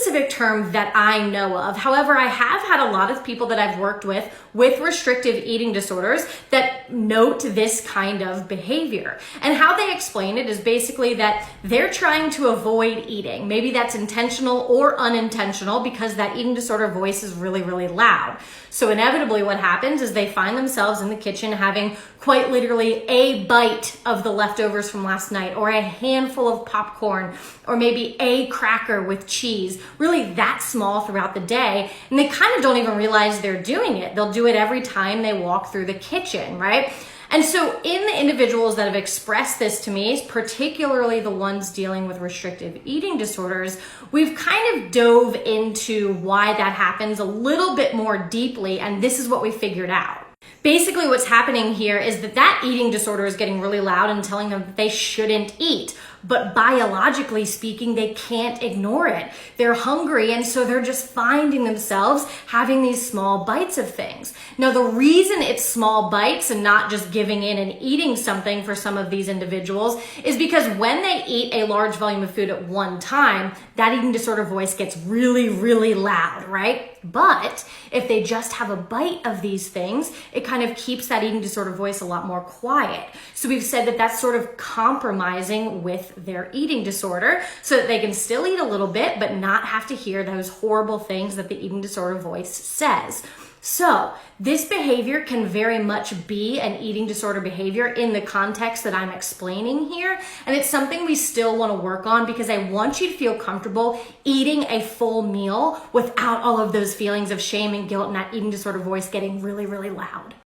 specific term that I know of. However, I have had a lot of people that I've worked with restrictive eating disorders that note this kind of behavior. And how they explain it is basically that they're trying to avoid eating. Maybe that's intentional or unintentional because that eating disorder voice is really, really loud. So inevitably what happens is they find themselves in the kitchen having quite literally a bite of the leftovers from last night, or a handful of popcorn, or maybe a cracker with cheese, really that small throughout the day. And they kind of don't even realize they're doing it. They'll do it every time they walk through the kitchen, right? And so in the individuals that have expressed this to me, particularly the ones dealing with restrictive eating disorders, we've kind of dove into why that happens a little bit more deeply, and this is what we figured out. Basically, what's happening here is that eating disorder is getting really loud and telling them that they shouldn't eat. But biologically speaking, they can't ignore it. They're hungry, and so they're just finding themselves having these small bites of things. Now, the reason it's small bites and not just giving in and eating something for some of these individuals is because when they eat a large volume of food at one time, that eating disorder voice gets really, really loud, right? But if they just have a bite of these things, it kind of keeps that eating disorder voice a lot more quiet. So we've said that that's sort of compromising with their eating disorder so that they can still eat a little bit, but not have to hear those horrible things that the eating disorder voice says. So this behavior can very much be an eating disorder behavior in the context that I'm explaining here. And it's something we still want to work on because I want you to feel comfortable eating a full meal without all of those feelings of shame and guilt and that eating disorder voice getting really, really loud.